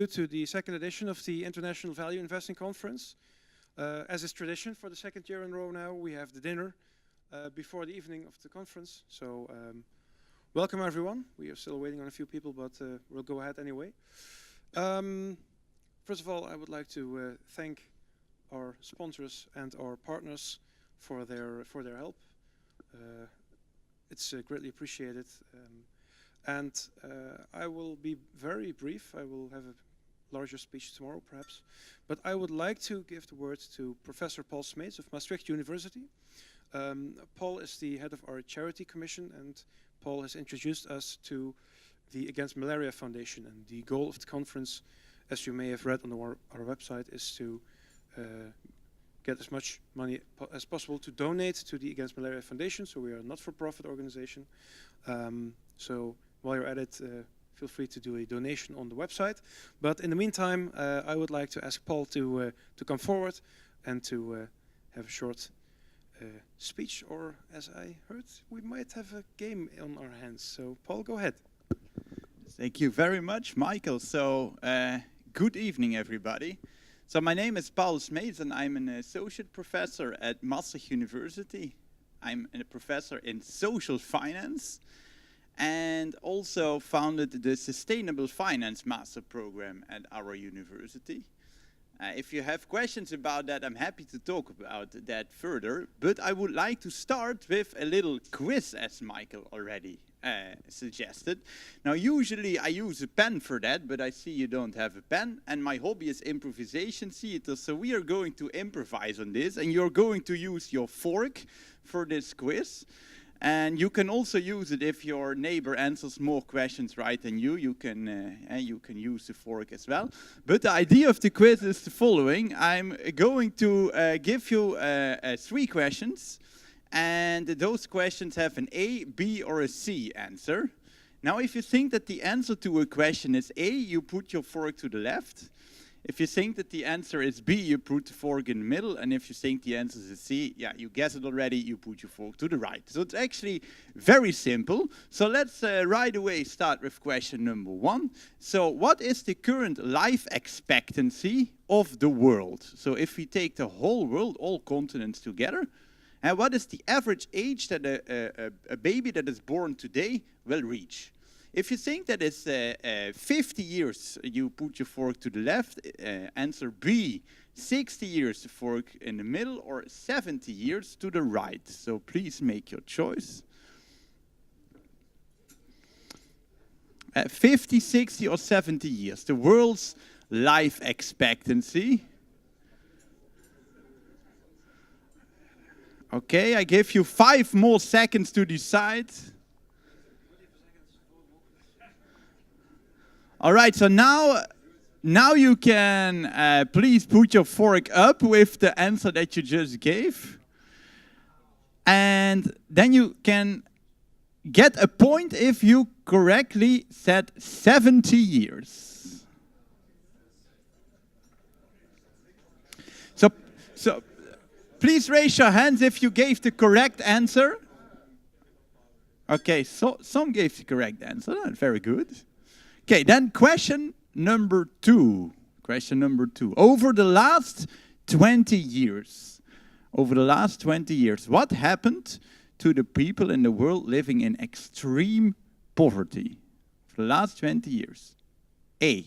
To the second edition of the International Value Investing Conference. As is tradition for the second year in a row now, we have the dinner before the evening of the conference. So welcome everyone. We are still waiting on a few people, but we'll go ahead anyway. First of all, I would like to thank our sponsors and our partners for their help. It's greatly appreciated. I will be very brief. I will have a larger speech tomorrow, perhaps. But I would like to give the word to Professor Paul Smeets of Maastricht University. Paul is the head of our charity commission, and Paul has introduced us to the Against Malaria Foundation. And the goal of the conference, as you may have read on our website, is to get as much money as possible to donate to the Against Malaria Foundation. So we are a not-for-profit organization. So while you're at it, feel free to do a donation on the website. But in the meantime, I would like to ask Paul to come forward and to have a short speech, or as I heard, we might have a game on our hands. So Paul, go ahead. Thank you very much, Michael. So good evening, everybody. So my name is Paul Smeets, and I'm an associate professor at Maastricht University. I'm a professor in social finance, and also founded the Sustainable Finance Master Program at our university. If you have questions about that, I'm happy to talk about that further. But I would like to start with a little quiz, as Michael already suggested. Now, usually I use a pen for that, but I see you don't have a pen. And my hobby is improvisation theater, so we are going to improvise on this. And you're going to use your fork for this quiz. And you can also use it if your neighbor answers more questions right than you. You can use the fork as well. But the idea of the quiz is the following. I'm going to give you 3 questions. And those questions have an A, B, or a C answer. Now, if you think that the answer to a question is A, you put your fork to the left. If you think that the answer is B, you put the fork in the middle. And if you think the answer is C, yeah, you guess it already, you put your fork to the right. So it's actually very simple. So let's right away start with question number 1. So what is the current life expectancy of the world? So if we take the whole world, all continents together, and what is the average age that a baby that is born today will reach? If you think that it's 50 years, you put your fork to the left. Answer B, 60 years, the fork in the middle, or 70 years to the right. So please make your choice. 50, 60, or 70 years. The world's life expectancy. Okay, I give you 5 more seconds to decide. All right, so now you can please put your fork up with the answer that you just gave. And then you can get a point if you correctly said 70 years. So please raise your hands if you gave the correct answer. Okay, so some gave the correct answer. Very good. Okay, then question number 2. Question number 2. Over the last 20 years, what happened to the people in the world living in extreme poverty? For the last 20 years. A,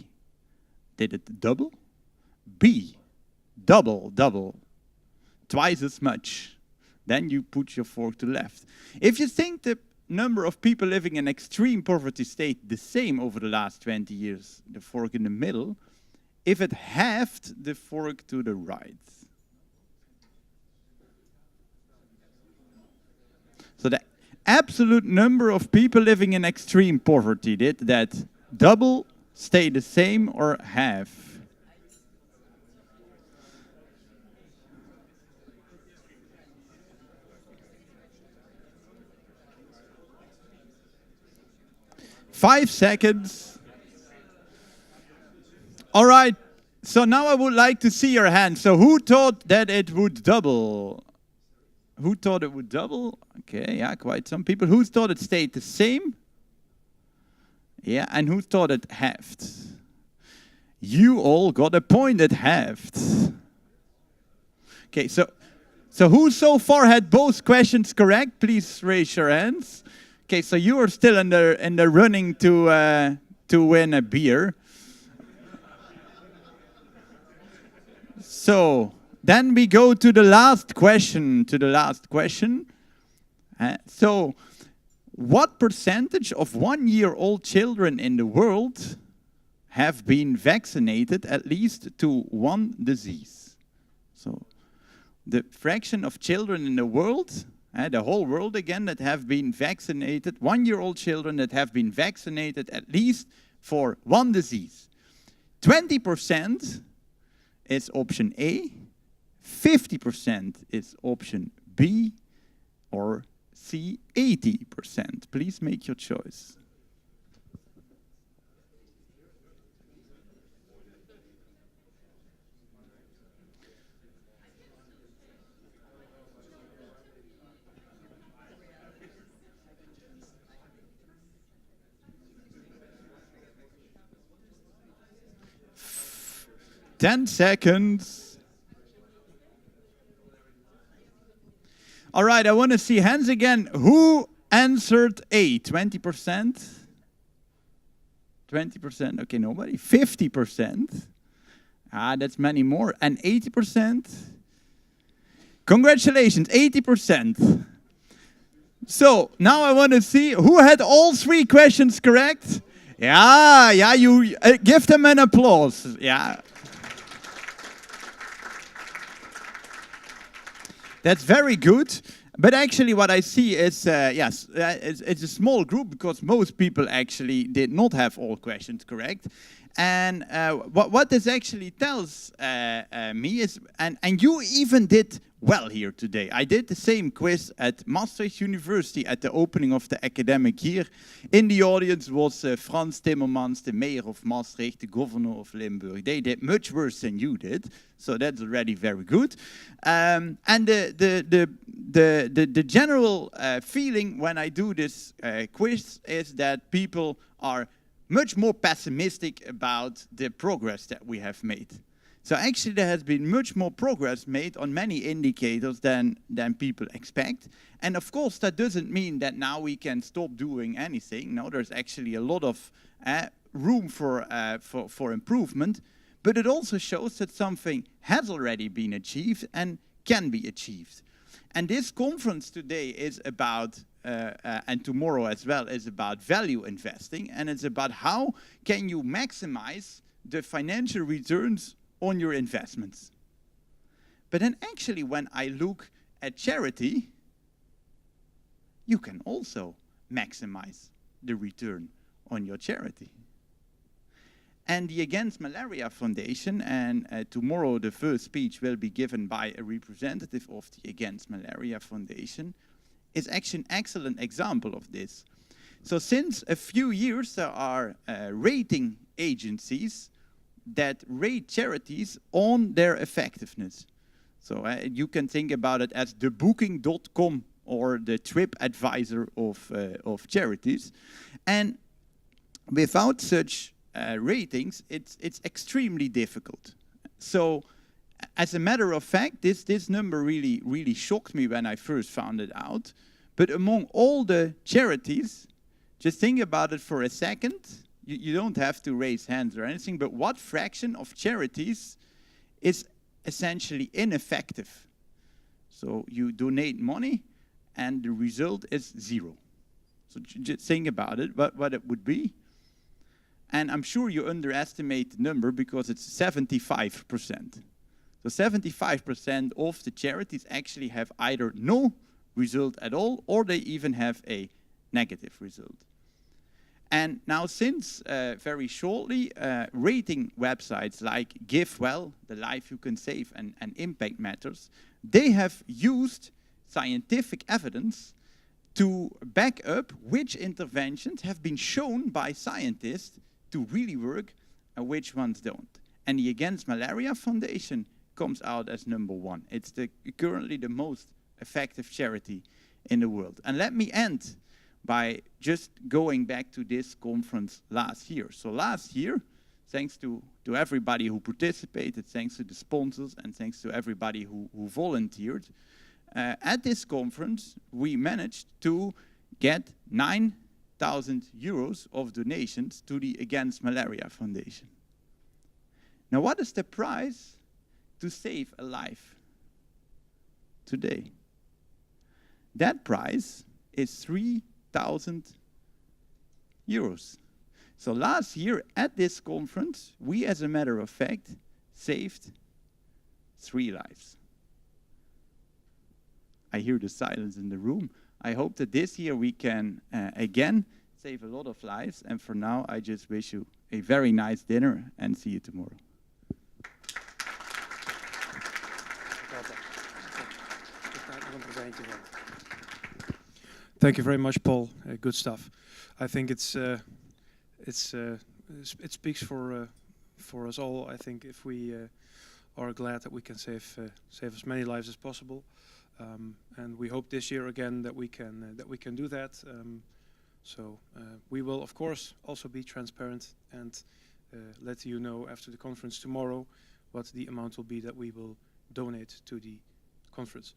did it double? B, double, twice as much. Then you put your fork to the left. If you think the number of people living in extreme poverty stayed the same over the last 20 years, the fork in the middle. If it halved, the fork to the right. So the absolute number of people living in extreme poverty, did that double, stay the same, or halve? Five seconds. All right. So now I would like to see your hand. So who thought that it would double? Who thought it would double? Okay, yeah, quite some people. Who thought it stayed the same? Yeah, and who thought it halved? You all got a point at halved. Okay, so who so far had both questions correct? Please raise your hands. Okay, so you are still in the running to win a beer. So then we go to the last question. So, what percentage of 1-year-old children in the world have been vaccinated at least to one disease? So, the fraction of children in the world, the whole world again, that have been vaccinated, 1-year-old children that have been vaccinated at least for one disease. 20% is option A, 50% is option B, or C, 80%. Please make your choice. Ten seconds. All right, I want to see hands again. Who answered A? 20%? 20%, okay, nobody. 50%? That's many more. And 80%? Congratulations, 80%. So, now I want to see who had all 3 questions correct. Yeah, you give them an applause. Yeah. That's very good. But actually what I see is, yes, it's a small group because most people actually did not have all questions correct. And what this actually tells me is, and you even did well here today. I did the same quiz at Maastricht University at the opening of the academic year. In the audience was Frans Timmermans, the mayor of Maastricht, the governor of Limburg. They did much worse than you did, so that's already very good. And the general feeling when I do this quiz is that people are much more pessimistic about the progress that we have made. So actually there has been much more progress made on many indicators than people expect. And of course that doesn't mean that now we can stop doing anything. No, there's actually a lot of room for improvement. But it also shows that something has already been achieved and can be achieved. And this conference today is about, and tomorrow as well, is about value investing. And it's about how can you maximize the financial returns on your investments. But then actually when I look at charity, you can also maximize the return on your charity. And the Against Malaria Foundation, and tomorrow the first speech will be given by a representative of the Against Malaria Foundation, is actually an excellent example of this. So since a few years there are rating agencies that rate charities on their effectiveness. So you can think about it as the booking.com or the TripAdvisor of charities. And without such ratings, it's extremely difficult. So as a matter of fact, this number really shocked me when I first found it out. But among all the charities, just think about it for a second. You don't have to raise hands or anything, but what fraction of charities is essentially ineffective? So you donate money and the result is 0. So just think about it, what it would be. And I'm sure you underestimate the number because it's 75%. So 75% of the charities actually have either no result at all or they even have a negative result. And now since very shortly, rating websites like GiveWell, The Life You Can Save, and Impact Matters, they have used scientific evidence to back up which interventions have been shown by scientists to really work and which ones don't. And the Against Malaria Foundation comes out as #1. It's currently the most effective charity in the world. And let me end by just going back to this conference last year. So last year, thanks to everybody who participated, thanks to the sponsors, and thanks to everybody who volunteered. At this conference, we managed to get 9,000 euros of donations to the Against Malaria Foundation. Now, what is the price to save a life today? That price is 3,000 euros. So last year at this conference, we, as a matter of fact, saved 3 lives. I hear the silence in the room. I hope that this year we can, again, save a lot of lives. And for now, I just wish you a very nice dinner and see you tomorrow. Thank you very much, Paul. Good stuff. I think it speaks for us all. I think if we are glad that we can save as many lives as possible, and we hope this year again that we can do that. So we will, of course, also be transparent and let you know after the conference tomorrow what the amount will be that we will donate to the conference.